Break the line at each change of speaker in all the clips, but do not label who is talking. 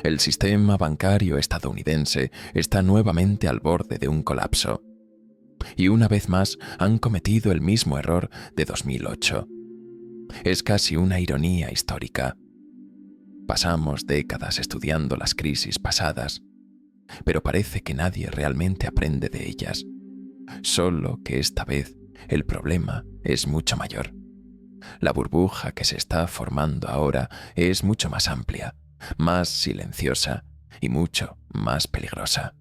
El sistema bancario estadounidense está nuevamente al borde de un colapso. Y una vez más han cometido el mismo error de 2008. Es casi una ironía histórica. Pasamos décadas estudiando las crisis pasadas, pero parece que nadie realmente aprende de ellas. Solo que esta vez el problema es mucho mayor. La burbuja que se está formando ahora es mucho más amplia, más silenciosa y mucho más peligrosa.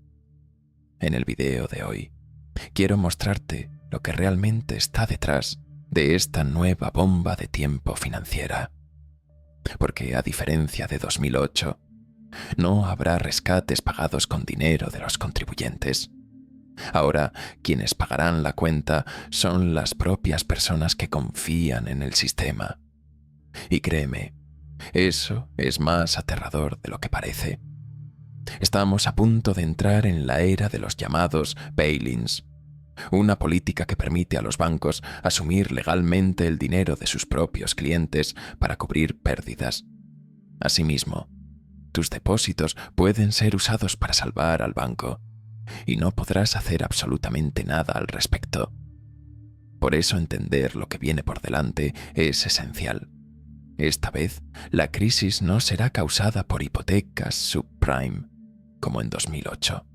En el video de hoy, quiero mostrarte lo que realmente está detrás de esta nueva bomba de tiempo financiera. Porque a diferencia de 2008, no habrá rescates pagados con dinero de los contribuyentes. Ahora, quienes pagarán la cuenta son las propias personas que confían en el sistema. Y créeme, eso es más aterrador de lo que parece. Estamos a punto de entrar en la era de los llamados bail-ins, una política que permite a los bancos asumir legalmente el dinero de sus propios clientes para cubrir pérdidas. Asimismo, tus depósitos pueden ser usados para salvar al banco, y no podrás hacer absolutamente nada al respecto. Por eso entender lo que viene por delante es esencial. Esta vez, la crisis no será causada por hipotecas subprime, como en 2008.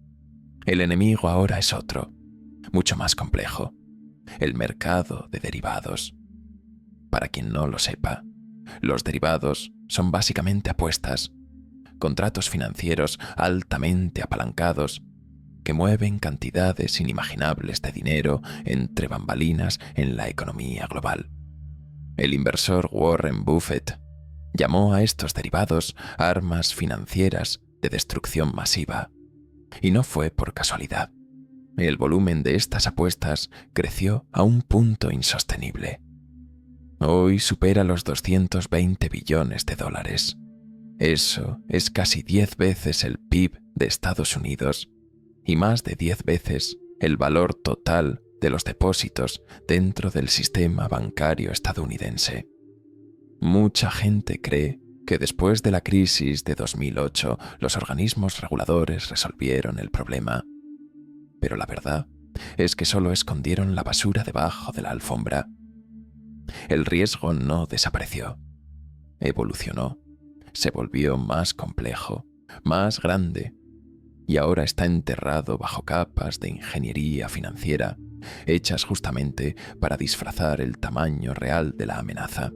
El enemigo ahora es otro, mucho más complejo: el mercado de derivados. Para quien no lo sepa, los derivados son básicamente apuestas, contratos financieros altamente apalancados que mueven cantidades inimaginables de dinero entre bambalinas en la economía global. El inversor Warren Buffett llamó a estos derivados armas financieras de destrucción masiva. Y no fue por casualidad. El volumen de estas apuestas creció a un punto insostenible. Hoy supera los 220 billones de dólares. Eso es casi 10 veces el PIB de Estados Unidos y más de 10 veces el valor total de los depósitos dentro del sistema bancario estadounidense. Mucha gente cree que después de la crisis de 2008 los organismos reguladores resolvieron el problema. Pero la verdad es que solo escondieron la basura debajo de la alfombra. El riesgo no desapareció, evolucionó, se volvió más complejo, más grande, y ahora está enterrado bajo capas de ingeniería financiera, hechas justamente para disfrazar el tamaño real de la amenaza.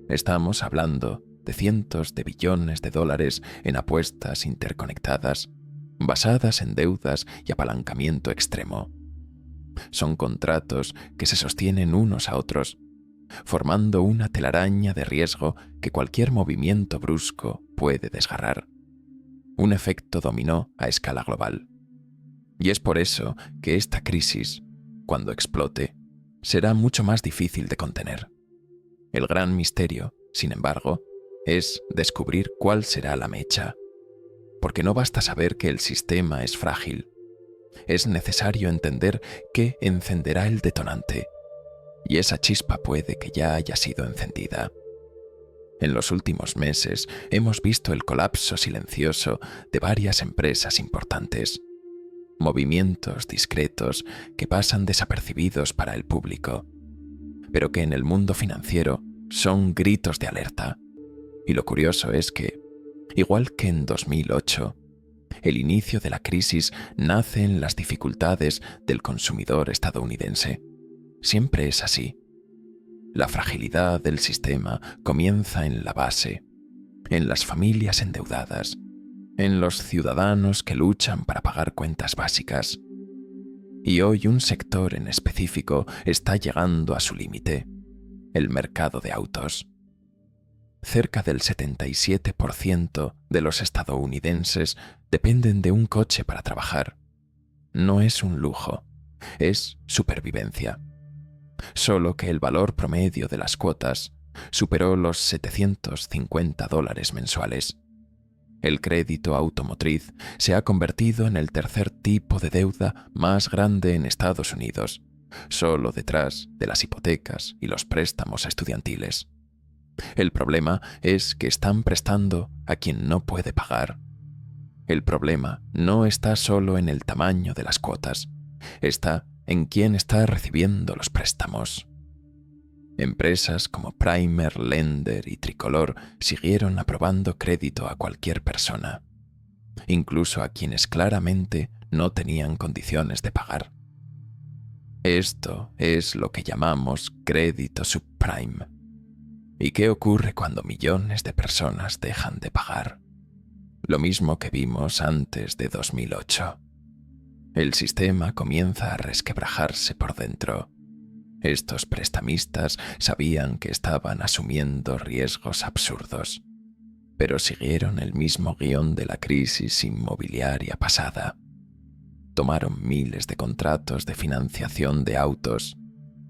Estamos hablando de cientos de billones de dólares en apuestas interconectadas, basadas en deudas y apalancamiento extremo. Son contratos que se sostienen unos a otros, formando una telaraña de riesgo que cualquier movimiento brusco puede desgarrar. Un efecto dominó a escala global. Y es por eso que esta crisis, cuando explote, será mucho más difícil de contener. El gran misterio, sin embargo, es descubrir cuál será la mecha. Porque no basta saber que el sistema es frágil. Es necesario entender qué encenderá el detonante. Y esa chispa puede que ya haya sido encendida. En los últimos meses hemos visto el colapso silencioso de varias empresas importantes. Movimientos discretos que pasan desapercibidos para el público, pero que en el mundo financiero son gritos de alerta. Y lo curioso es que, igual que en 2008, el inicio de la crisis nace en las dificultades del consumidor estadounidense. Siempre es así. La fragilidad del sistema comienza en la base, en las familias endeudadas, en los ciudadanos que luchan para pagar cuentas básicas. Y hoy un sector en específico está llegando a su límite: el mercado de autos. Cerca del 77% de los estadounidenses dependen de un coche para trabajar. No es un lujo, es supervivencia. Solo que el valor promedio de las cuotas superó los $750 mensuales. El crédito automotriz se ha convertido en el tercer tipo de deuda más grande en Estados Unidos, solo detrás de las hipotecas y los préstamos estudiantiles. El problema es que están prestando a quien no puede pagar. El problema no está solo en el tamaño de las cuotas, está en quién está recibiendo los préstamos. Empresas como Primer, Lender y Tricolor siguieron aprobando crédito a cualquier persona, incluso a quienes claramente no tenían condiciones de pagar. Esto es lo que llamamos crédito subprime. ¿Y qué ocurre cuando millones de personas dejan de pagar? Lo mismo que vimos antes de 2008. El sistema comienza a resquebrajarse por dentro. Estos prestamistas sabían que estaban asumiendo riesgos absurdos, pero siguieron el mismo guión de la crisis inmobiliaria pasada. Tomaron miles de contratos de financiación de autos,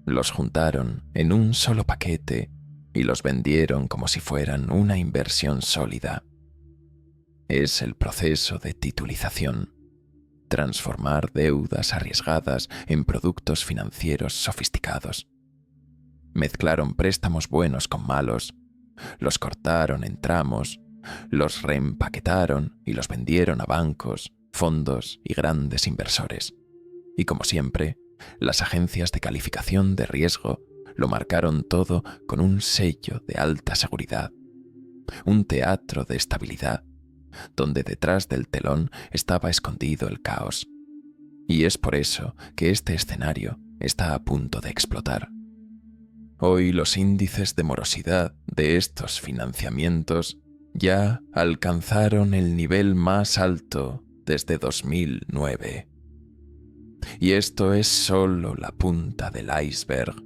los juntaron en un solo paquete y los vendieron como si fueran una inversión sólida. Es el proceso de titulización. Transformar deudas arriesgadas en productos financieros sofisticados. Mezclaron préstamos buenos con malos, los cortaron en tramos, los reempaquetaron y los vendieron a bancos, fondos y grandes inversores. Y como siempre, las agencias de calificación de riesgo lo marcaron todo con un sello de alta seguridad, un teatro de estabilidad, donde detrás del telón estaba escondido el caos. Y es por eso que este escenario está a punto de explotar. Hoy los índices de morosidad de estos financiamientos ya alcanzaron el nivel más alto desde 2009. Y esto es solo la punta del iceberg,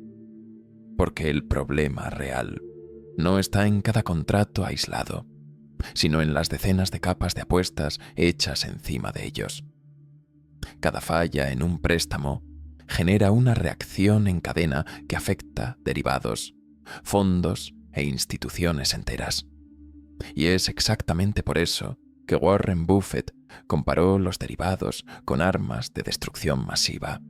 porque el problema real no está en cada contrato aislado, sino en las decenas de capas de apuestas hechas encima de ellos. Cada falla en un préstamo genera una reacción en cadena que afecta derivados, fondos e instituciones enteras. Y es exactamente por eso que Warren Buffett comparó los derivados con armas de destrucción masiva.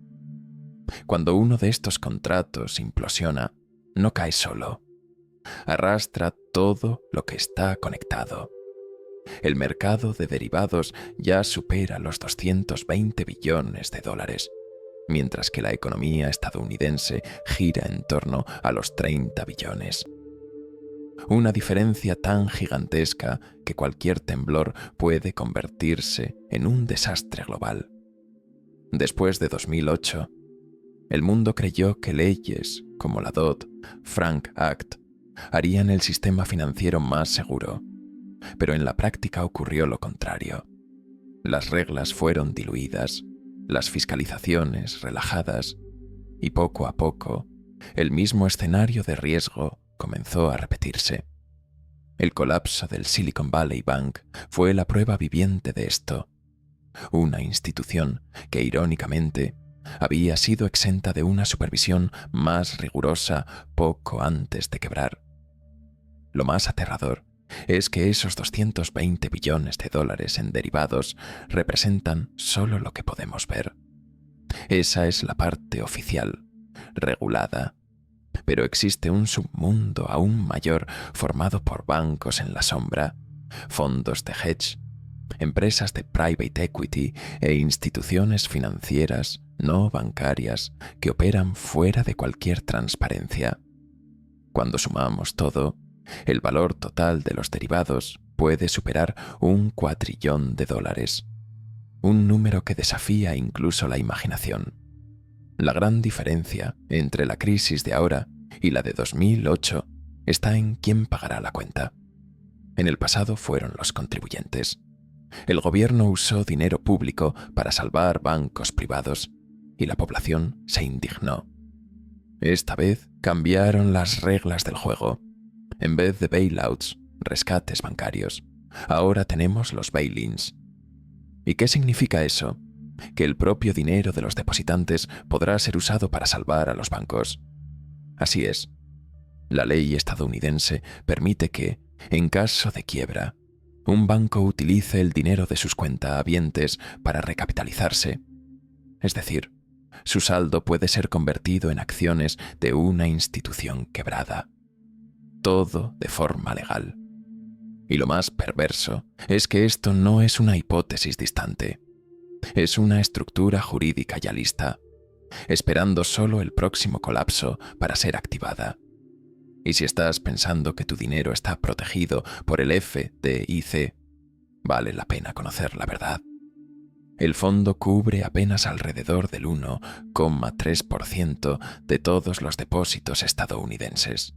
Cuando uno de estos contratos implosiona, no cae solo. Arrastra todo lo que está conectado. El mercado de derivados ya supera los 220 billones de dólares, mientras que la economía estadounidense gira en torno a los 30 billones. Una diferencia tan gigantesca que cualquier temblor puede convertirse en un desastre global. Después de 2008, el mundo creyó que leyes como la Dodd-Frank Act harían el sistema financiero más seguro, pero en la práctica ocurrió lo contrario. Las reglas fueron diluidas, las fiscalizaciones relajadas, y poco a poco, el mismo escenario de riesgo comenzó a repetirse. El colapso del Silicon Valley Bank fue la prueba viviente de esto. Una institución que, irónicamente, había sido exenta de una supervisión más rigurosa poco antes de quebrar. Lo más aterrador es que esos 220 billones de dólares en derivados representan solo lo que podemos ver. Esa es la parte oficial, regulada. Pero existe un submundo aún mayor formado por bancos en la sombra, fondos de hedge, empresas de private equity e instituciones financieras no bancarias que operan fuera de cualquier transparencia. Cuando sumamos todo, el valor total de los derivados puede superar $1 cuatrillón, un número que desafía incluso la imaginación. La gran diferencia entre la crisis de ahora y la de 2008 está en quién pagará la cuenta. En el pasado fueron los contribuyentes. El gobierno usó dinero público para salvar bancos privados y la población se indignó. Esta vez cambiaron las reglas del juego. En vez de bailouts, rescates bancarios, ahora tenemos los bail-ins. ¿Y qué significa eso? Que el propio dinero de los depositantes podrá ser usado para salvar a los bancos. Así es. La ley estadounidense permite que, en caso de quiebra, un banco utilice el dinero de sus cuentahabientes para recapitalizarse. Es decir, su saldo puede ser convertido en acciones de una institución quebrada. todo de forma legal. Y lo más perverso es que esto no es una hipótesis distante. Es una estructura jurídica ya lista, esperando solo el próximo colapso para ser activada. Y si estás pensando que tu dinero está protegido por el FDIC, vale la pena conocer la verdad. El fondo cubre apenas alrededor del 1,3% de todos los depósitos estadounidenses.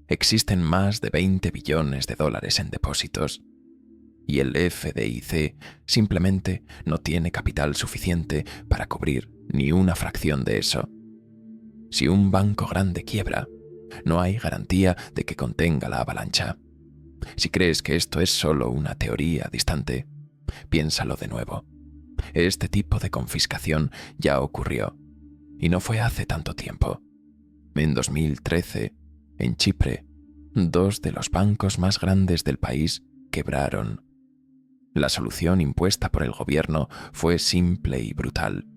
Existen más de 20 billones de dólares en depósitos, y el FDIC simplemente no tiene capital suficiente para cubrir ni una fracción de eso. Si un banco grande quiebra, no hay garantía de que contenga la avalancha. Si crees que esto es solo una teoría distante, piénsalo de nuevo. Este tipo de confiscación ya ocurrió, y no fue hace tanto tiempo. En 2013, en Chipre, 2 de los bancos más grandes del país quebraron. La solución impuesta por el gobierno fue simple y brutal.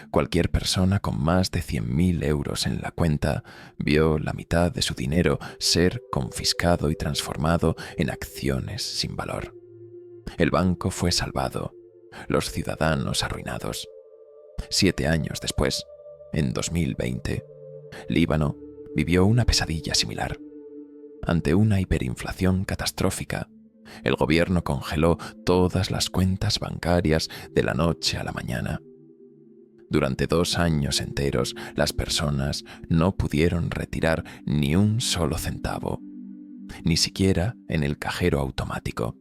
Cualquier persona con más de 100.000 euros en la cuenta vio la mitad de su dinero ser confiscado y transformado en acciones sin valor. El banco fue salvado, los ciudadanos arruinados. 7 años después, en 2020, Líbano vivió una pesadilla similar. Ante una hiperinflación catastrófica, el gobierno congeló todas las cuentas bancarias de la noche a la mañana. Durante 2 años enteros, las personas no pudieron retirar ni un solo centavo, ni siquiera en el cajero automático.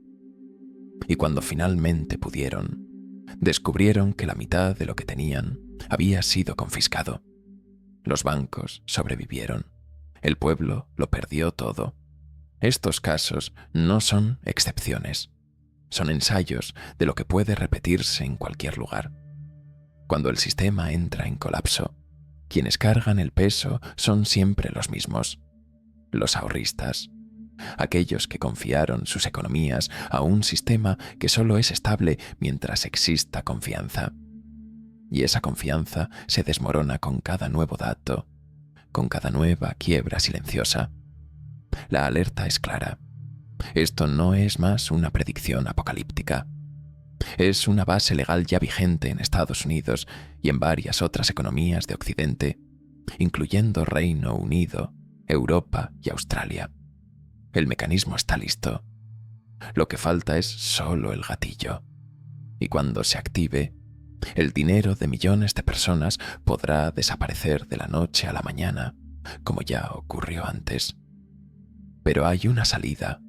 Y cuando finalmente pudieron, descubrieron que la mitad de lo que tenían había sido confiscado. Los bancos sobrevivieron. El pueblo lo perdió todo. Estos casos no son excepciones. Son ensayos de lo que puede repetirse en cualquier lugar. Cuando el sistema entra en colapso, quienes cargan el peso son siempre los mismos: los ahorristas, aquellos que confiaron sus economías a un sistema que solo es estable mientras exista confianza. Y esa confianza se desmorona con cada nuevo dato, con cada nueva quiebra silenciosa. La alerta es clara. Esto no es más una predicción apocalíptica. Es una base legal ya vigente en Estados Unidos y en varias otras economías de Occidente, incluyendo Reino Unido, Europa y Australia. El mecanismo está listo. Lo que falta es solo el gatillo. Y cuando se active, el dinero de millones de personas podrá desaparecer de la noche a la mañana, como ya ocurrió antes. Pero hay una salida,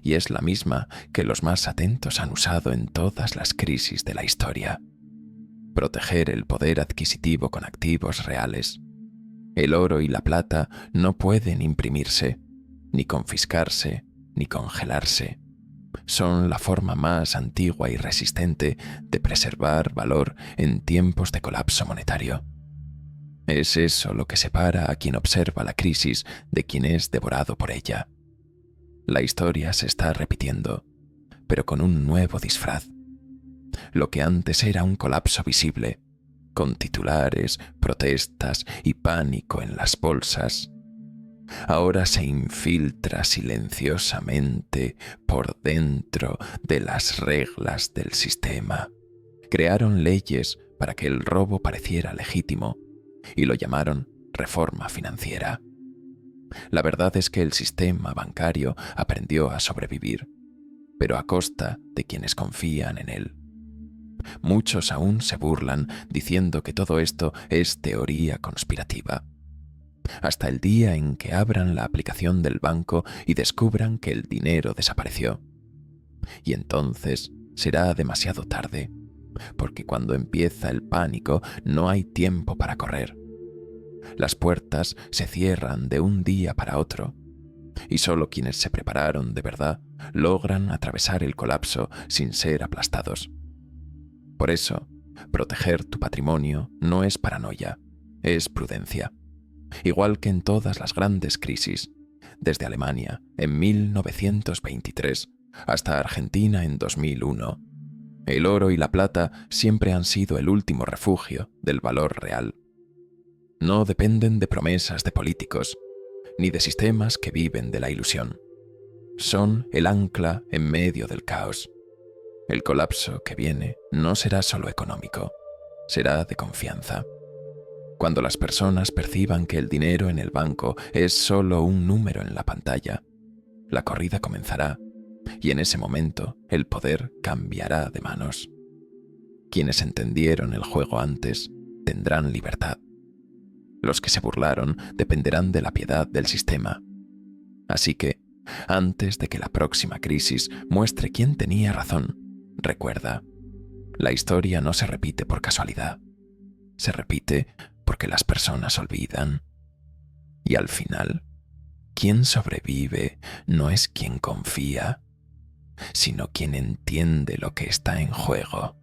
y es la misma que los más atentos han usado en todas las crisis de la historia: proteger el poder adquisitivo con activos reales. El oro y la plata no pueden imprimirse, ni confiscarse, ni congelarse. Son la forma más antigua y resistente de preservar valor en tiempos de colapso monetario. Es eso lo que separa a quien observa la crisis de quien es devorado por ella. La historia se está repitiendo, pero con un nuevo disfraz. Lo que antes era un colapso visible, con titulares, protestas y pánico en las bolsas, ahora se infiltra silenciosamente por dentro de las reglas del sistema. Crearon leyes para que el robo pareciera legítimo y lo llamaron reforma financiera. La verdad es que el sistema bancario aprendió a sobrevivir, pero a costa de quienes confían en él. Muchos aún se burlan diciendo que todo esto es teoría conspirativa, hasta el día en que abran la aplicación del banco y descubran que el dinero desapareció. Y entonces será demasiado tarde, porque cuando empieza el pánico no hay tiempo para correr. Las puertas se cierran de un día para otro, y solo quienes se prepararon de verdad logran atravesar el colapso sin ser aplastados. Por eso, proteger tu patrimonio no es paranoia, es prudencia. Igual que en todas las grandes crisis, desde Alemania en 1923 hasta Argentina en 2001, el oro y la plata siempre han sido el último refugio del valor real. No dependen de promesas de políticos, ni de sistemas que viven de la ilusión. Son el ancla en medio del caos. El colapso que viene no será solo económico, será de confianza. Cuando las personas perciban que el dinero en el banco es solo un número en la pantalla, la corrida comenzará y en ese momento el poder cambiará de manos. Quienes entendieron el juego antes tendrán libertad. Los que se burlaron dependerán de la piedad del sistema. Así que, antes de que la próxima crisis muestre quién tenía razón, recuerda, la historia no se repite por casualidad. Se repite porque las personas olvidan. Y al final, quien sobrevive no es quien confía, sino quien entiende lo que está en juego.